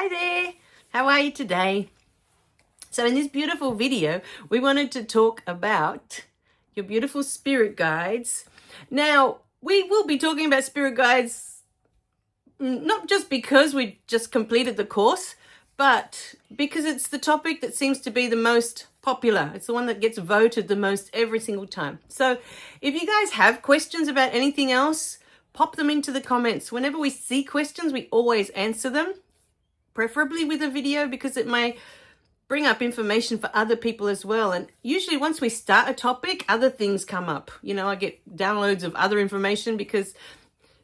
Hi there. How are you today? So in this beautiful video, we wanted to talk about your beautiful spirit guides. Now, we will be talking about spirit guides not just because we just completed the course, but because it's the topic that seems to be the most popular. It's the one that gets voted the most every single time. So if you guys have questions about anything else, pop them into the comments. Whenever we see questions, we always answer them, preferably with a video, because it may bring up information for other people as well. And usually once we start a topic, other things come up. You know, I get downloads of other information because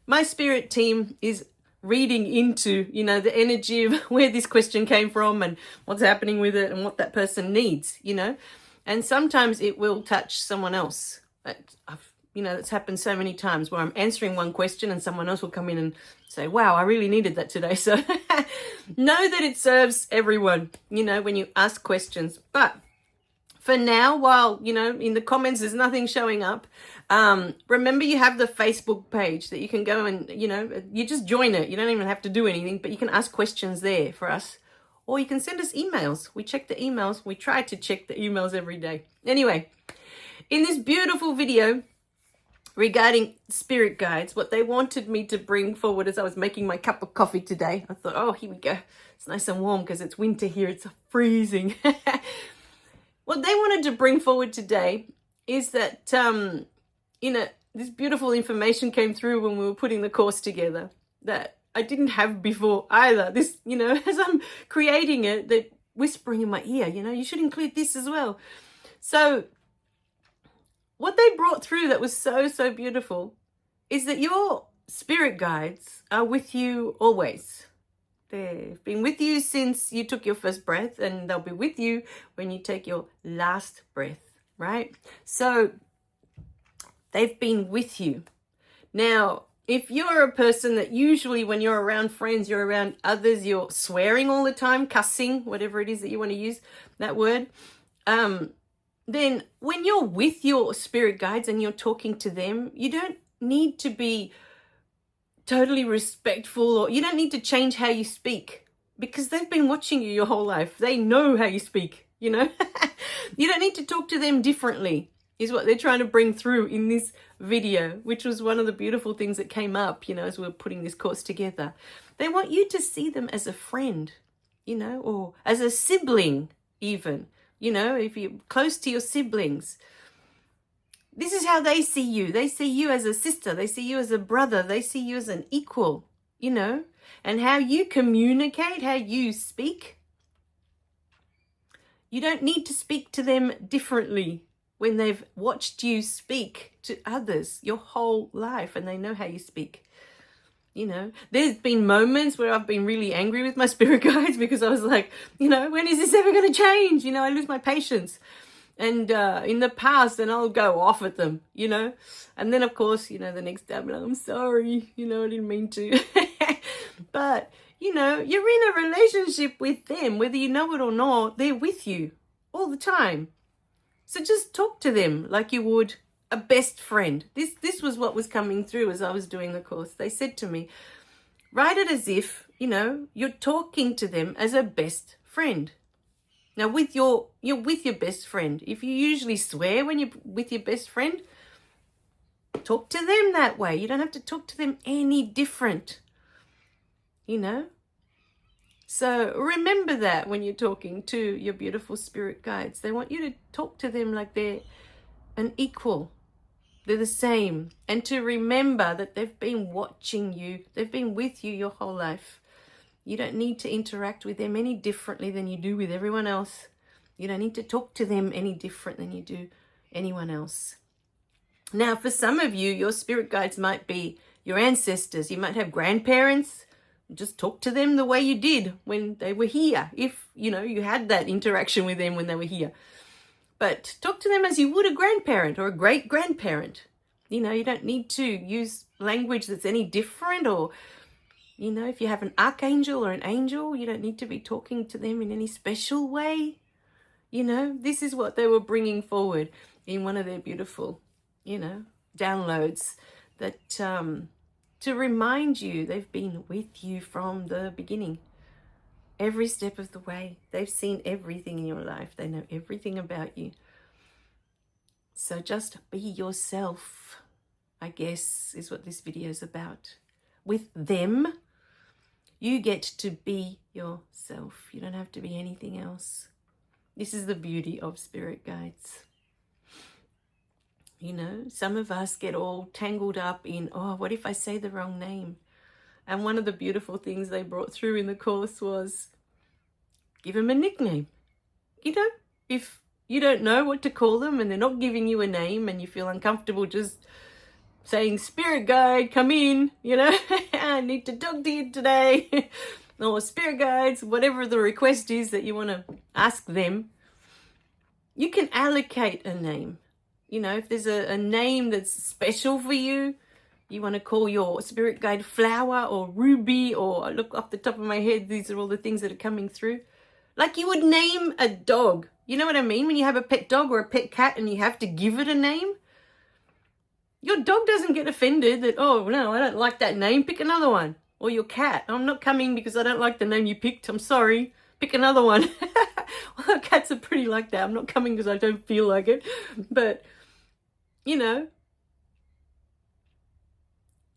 my spirit team is reading into, you know, the energy of where this question came from and what's happening with it and what that person needs. And sometimes it will touch someone else. That's happened so many times where I'm answering one question and someone else will come in and say, wow, I really needed that today. So know that it serves everyone, when you ask questions. But for now, while, in the comments there's nothing showing up, remember you have the Facebook page that you can go and, you just join it. You don't even have to do anything, but you can ask questions there for us. Or you can send us emails. We check the emails. We try to check the emails every day. Anyway, in this beautiful video regarding spirit guides, what they wanted me to bring forward as I was making my cup of coffee today, I thought, oh, here we go. It's nice and warm because it's winter here. It's freezing. What they wanted to bring forward today is that, this beautiful information came through when we were putting the course together that I didn't have before either. This, as I'm creating it, they're whispering in my ear, you should include this as well. So what they brought through that was so, so beautiful is that your spirit guides are with you always. They've been with you since you took your first breath, and they'll be with you when you take your last breath, right? So they've been with you. Now, if you're a person that usually when you're around friends, you're around others, you're swearing all the time, cussing, whatever it is that you want to use, that word, then when you're with your spirit guides and you're talking to them, you don't need to be totally respectful, or you don't need to change how you speak because they've been watching you your whole life. They know how you speak, You don't need to talk to them differently is what they're trying to bring through in this video, which was one of the beautiful things that came up, as we were putting this course together. They want you to see them as a friend, or as a sibling even. If you're close to your siblings, this is how they see you. They see you as a sister. They see you as a brother. They see you as an equal, and how you communicate, how you speak. You don't need to speak to them differently when they've watched you speak to others your whole life and they know how you speak. There's been moments where I've been really angry with my spirit guides because I was like, when is this ever going to change? I lose my patience. And in the past, and I'll go off at them, And then, of course, the next day I'm like, I'm sorry, I didn't mean to. But, you're in a relationship with them, whether you know it or not, they're with you all the time. So just talk to them like you would a best friend. This was what was coming through as I was doing the course. They said to me, write it as if, you're talking to them as a best friend. Now you're with your best friend. If you usually swear when you're with your best friend, talk to them that way. You don't have to talk to them any different. So remember that when you're talking to your beautiful spirit guides. They want you to talk to them like they're an equal. They're the same. And to remember that they've been watching you. They've been with you your whole life. You don't need to interact with them any differently than you do with everyone else. You don't need to talk to them any different than you do anyone else. Now, for some of you, your spirit guides might be your ancestors. You might have grandparents. Just talk to them the way you did when they were here. If, you had that interaction with them when they were here. But talk to them as you would a grandparent or a great-grandparent. You don't need to use language that's any different, or, if you have an archangel or an angel, you don't need to be talking to them in any special way. This is what they were bringing forward in one of their beautiful, downloads that to remind you they've been with you from the beginning. every step of the way. They've seen everything in your life. They know everything about you. So just be yourself, I guess, is what this video is about. With them, you get to be yourself. You don't have to be anything else. This is the beauty of spirit guides. You know, some of us get all tangled up in, oh, what if I say the wrong name? And one of the beautiful things they brought through in the course was give them a nickname. You know, if you don't know what to call them and they're not giving you a name and you feel uncomfortable just saying, spirit guide, come in, you know, I need to talk to you today. Or spirit guides, whatever the request is that you want to ask them, you can allocate a name. You know, if there's a name that's special for you, you want to call your spirit guide Flower or Ruby, or look off the top of my head, these are all the things that are coming through. Like you would name a dog. You know what I mean? When you have a pet dog or a pet cat and you have to give it a name, your dog doesn't get offended that, oh, no, I don't like that name, pick another one. Or your cat, I'm not coming because I don't like the name you picked, I'm sorry, pick another one. Well, cats are pretty like that. I'm not coming because I don't feel like it. But, you know,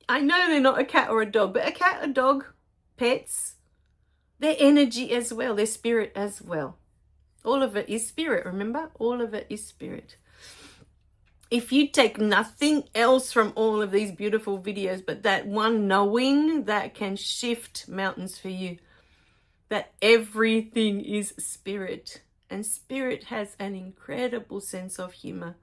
I know they're not a cat or a dog, but a cat, a dog, pets, their energy as well, their spirit as well. All of it is spirit, remember? All of it is spirit. If you take nothing else from all of these beautiful videos, but that one knowing, that can shift mountains for you. That everything is spirit. And spirit has an incredible sense of humor.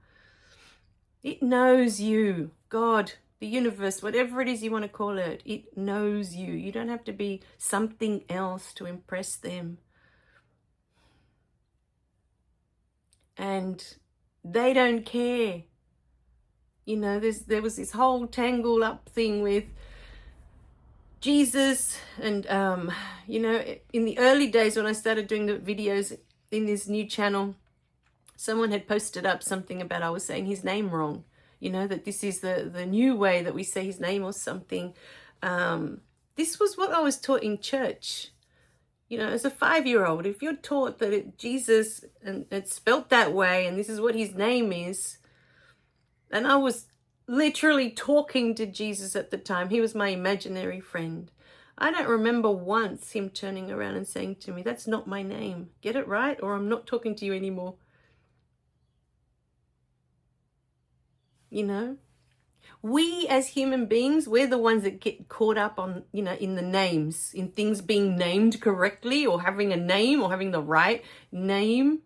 It knows you. God, the universe, whatever it is you want to call it, it knows you. You don't have to be something else to impress them. And they don't care. You know, there was this whole tangle up thing with Jesus and, you know, in the early days when I started doing the videos in this new channel, someone had posted up something about I was saying his name wrong. You know, that this is the new way that we say his name or something. This was what I was taught in church. You know, as a 5-year-old, if you're taught that Jesus, and it's spelt that way, and this is what his name is, and I was literally talking to Jesus at the time. He was my imaginary friend. I don't remember once him turning around and saying to me, that's not my name. Get it right or I'm not talking to you anymore. You know? We as human beings, we're the ones that get caught up on, you know, in the names, in things being named correctly or having a name or having the right name.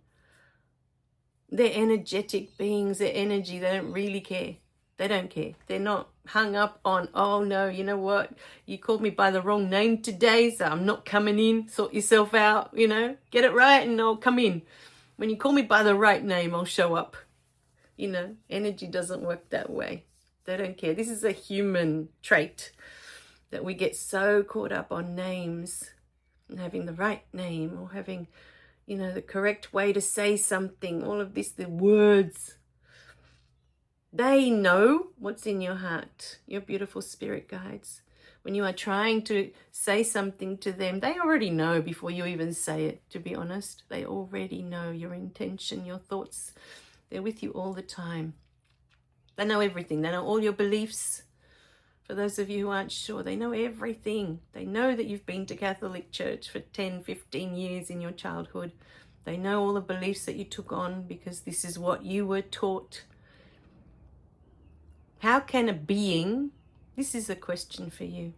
They're energetic beings, they're energy, they don't really care. They don't care. They're not hung up on, oh no, you know what? You called me by the wrong name today, so I'm not coming in. Sort yourself out, you know? Get it right and I'll come in. When you call me by the right name, I'll show up. You know, energy doesn't work that way. They don't care. This is a human trait that we get so caught up on names and having the right name or having, you know, the correct way to say something, all of this, the words. They know what's in your heart, your beautiful spirit guides. When you are trying to say something to them, they already know before you even say it, to be honest. They already know your intention, your thoughts. They're with you all the time. They know everything. They know all your beliefs. For those of you who aren't sure, they know everything. They know that you've been to Catholic Church for 10, 15 years in your childhood. They know all the beliefs that you took on because this is what you were taught. How can a being, this is a question for you,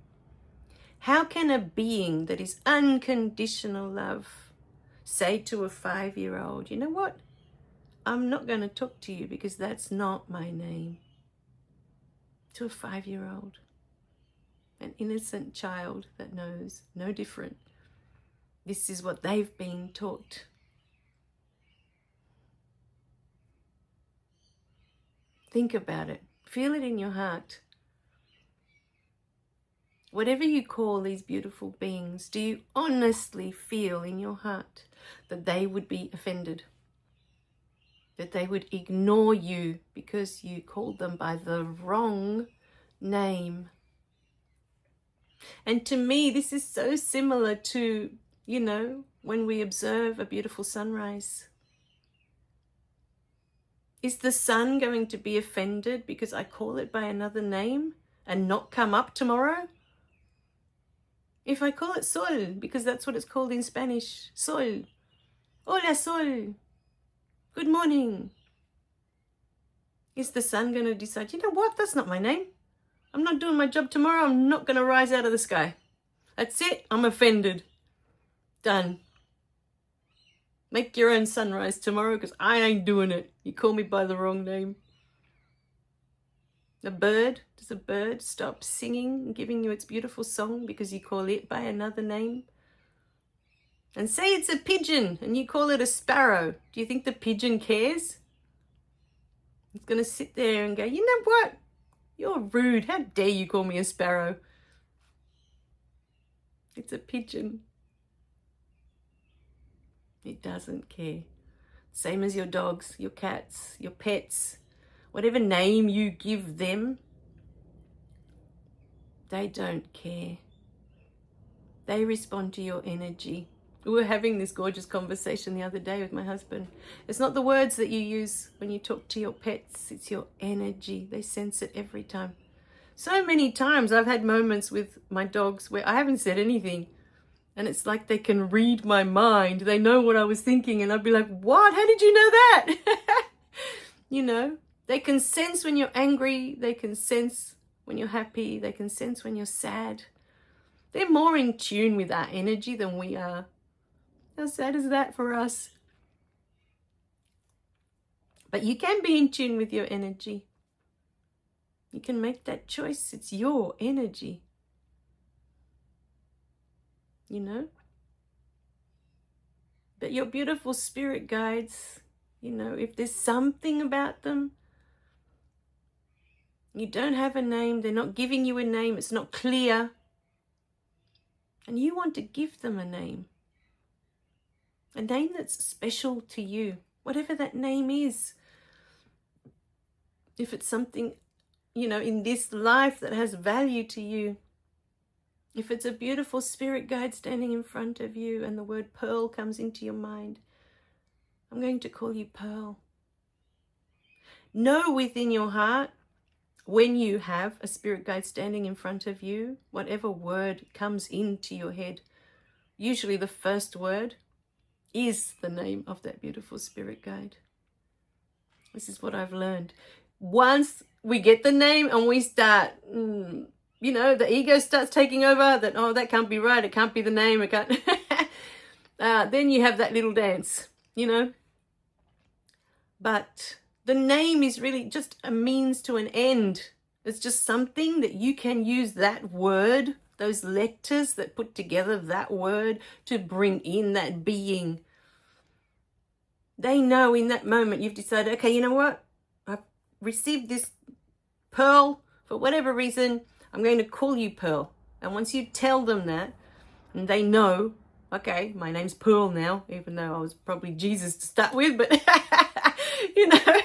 how can a being that is unconditional love say to a 5-year-old, you know what? I'm not going to talk to you because that's not my name. To a 5-year-old, an innocent child that knows no different. This is what they've been taught. Think about it. Feel it in your heart. Whatever you call these beautiful beings, do you honestly feel in your heart that they would be offended? That they would ignore you because you called them by the wrong name? And to me, this is so similar to You know, when we observe a beautiful sunrise. Is the sun going to be offended because I call it by another name and not come up tomorrow? If I call it sol, because that's what it's called in Spanish, sol. Hola, sol. Good morning. Is the sun going to decide, you know what, that's not my name. I'm not doing my job tomorrow. I'm not going to rise out of the sky. That's it. I'm offended. Done. Make your own sunrise tomorrow because I ain't doing it. You call me by the wrong name. A bird, does a bird stop singing and giving you its beautiful song because you call it by another name? And say it's a pigeon and you call it a sparrow. Do you think the pigeon cares? It's going to sit there and go, you know what? You're rude. How dare you call me a sparrow? It's a pigeon. It doesn't care. Same as your dogs, your cats, your pets. Whatever name you give them, they don't care. They respond to your energy. We were having this gorgeous conversation the other day with my husband. It's not the words that you use when you talk to your pets, it's your energy. They sense it every time. So many times I've had moments with my dogs where I haven't said anything. And it's like they can read my mind. They know what I was thinking. And I'd be like, what? How did you know that? You know, they can sense when you're angry. They can sense when you're happy. They can sense when you're sad. They're more in tune with our energy than we are. How sad is that for us? But you can be in tune with your energy. You can make that choice. It's your energy. You know? But your beautiful spirit guides, you know, if there's something about them, you don't have a name, they're not giving you a name, it's not clear, and you want to give them a name that's special to you, whatever that name is. If it's something, you know, in this life that has value to you, if it's a beautiful spirit guide standing in front of you and the word pearl comes into your mind, I'm going to call you Pearl. Know within your heart, when you have a spirit guide standing in front of you, whatever word comes into your head, usually the first word is the name of that beautiful spirit guide. This is what I've learned. Once we get the name and we start, you know, the ego starts taking over, that, oh, that can't be right, it can't be the name, it can't. Then you have that little dance, you know. But the name is really just a means to an end. It's just something that you can use that word, those letters that put together that word to bring in that being. They know in that moment you've decided, okay, you know what? I've received this pearl for whatever reason. I'm going to call you Pearl. And once you tell them that, and they know, okay, my name's Pearl now, even though I was probably Jesus to start with, but you know,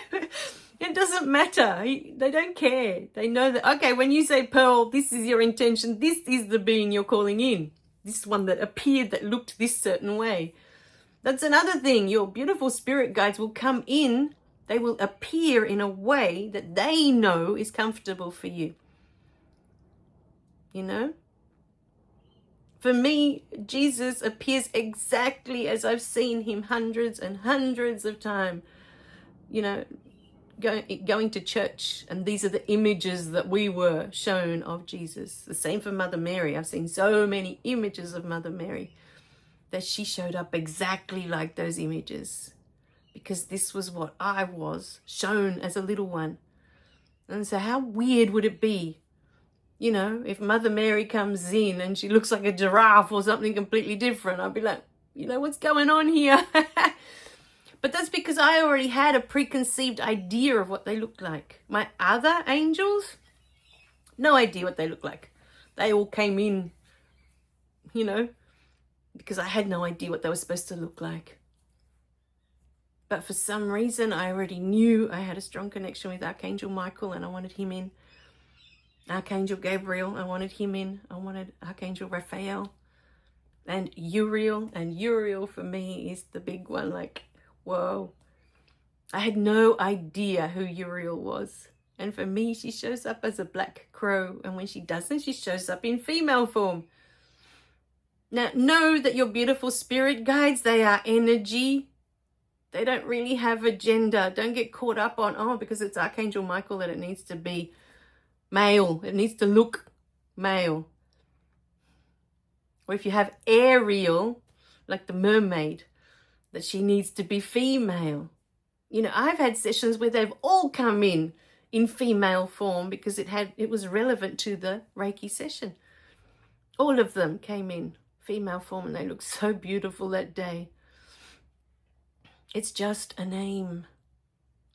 it doesn't matter. They don't care. They know that, okay, when you say Pearl, this is your intention. This is the being you're calling in. This one that appeared, that looked this certain way. That's another thing. Your beautiful spirit guides will come in. They will appear in a way that they know is comfortable for you. You know? For me, Jesus appears exactly as I've seen him hundreds and hundreds of times. You know, going to church, and these are the images that we were shown of Jesus. The same for Mother Mary. I've seen so many images of Mother Mary that she showed up exactly like those images, because this was what I was shown as a little one. And so how weird would it be, you know, if Mother Mary comes in and she looks like a giraffe or something completely different? I'd be like, you know, what's going on here? But that's because I already had a preconceived idea of what they looked like. My other angels, no idea what they look like. They all came in, you know, because I had no idea what they were supposed to look like. But for some reason, I already knew I had a strong connection with Archangel Michael, and I wanted him in. Archangel Gabriel, I wanted him in. I wanted Archangel Rafail. And Uriel for me is the big one. Like, whoa. I had no idea who Uriel was. And for me, she shows up as a black crow. And when she doesn't, she shows up in female form. Now, know that your beautiful spirit guides, they are energy. They don't really have a gender. Don't get caught up on, oh, because it's Archangel Michael that it needs to be male. It needs to look male. Or if you have Ariel, like the mermaid, that she needs to be female. You know, I've had sessions where they've all come in female form because it was relevant to the Reiki session. All of them came in female form and they looked so beautiful that day. It's just a name.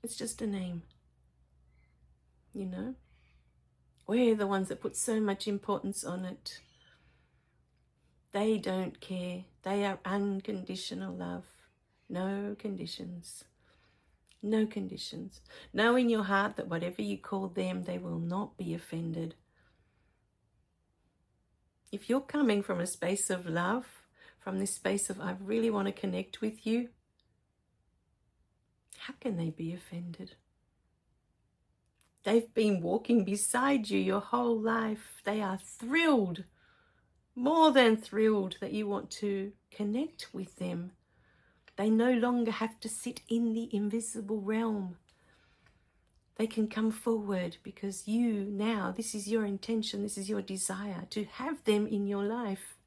It's just a name. You know? We're the ones that put so much importance on it. They don't care. They are unconditional love. No conditions. No conditions. Know in your heart that whatever you call them, they will not be offended. If you're coming from a space of love, from this space of I really want to connect with you, how can they be offended? They've been walking beside you your whole life. They are thrilled, more than thrilled, that you want to connect with them. They no longer have to sit in the invisible realm. They can come forward because you now, this is your intention, this is your desire to have them in your life.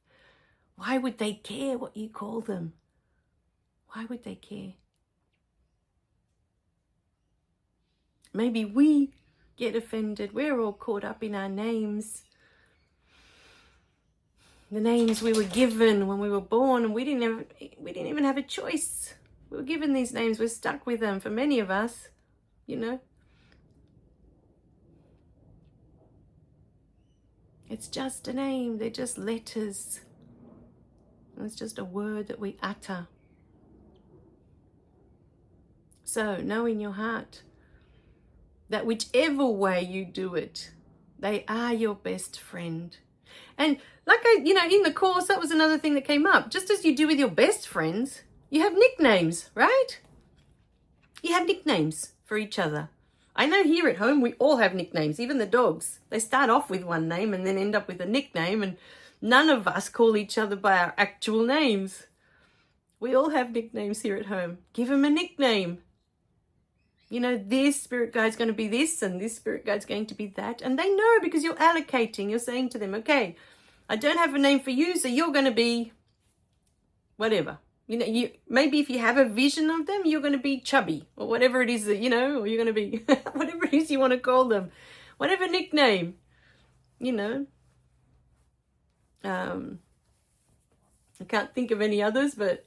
Why would they care what you call them? Why would they care? Maybe we get offended. We're all caught up in our names. The names we were given when we were born, and we didn't even have a choice. We were given these names. We're stuck with them for many of us, you know. It's just a name. They're just letters. It's just a word that we utter. So know in your heart that whichever way you do it, they are your best friend. And like in the course, that was another thing that came up. Just as you do with your best friends, you have nicknames, right? You have nicknames for each other. I know here at home, we all have nicknames, even the dogs. They start off with one name and then end up with a nickname, and none of us call each other by our actual names. We all have nicknames here at home. Give them a nickname. You know, this spirit guide's going to be this and this spirit guide's going to be that. And they know because you're allocating. You're saying to them, okay, I don't have a name for you, so you're going to be whatever. You know, maybe if you have a vision of them, you're going to be Chubby or whatever it is that, you know, or you're going to be whatever it is you want to call them. Whatever nickname, you know. I can't think of any others, but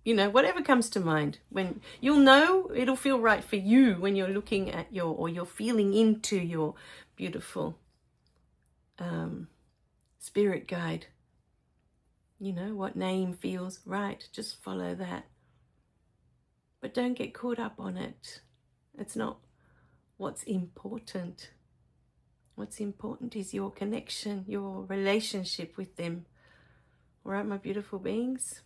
you know, whatever comes to mind. When you'll know, it'll feel right for you when you're looking at you're feeling into your beautiful spirit guide. You know, what name feels right. Just follow that. But don't get caught up on it. It's not what's important. What's important is your connection, your relationship with them. All right, my beautiful beings.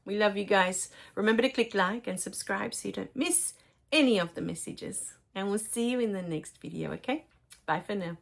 We love you guys. Remember to click like and subscribe so you don't miss any of the messages. And we'll see you in the next video, okay? Bye for now.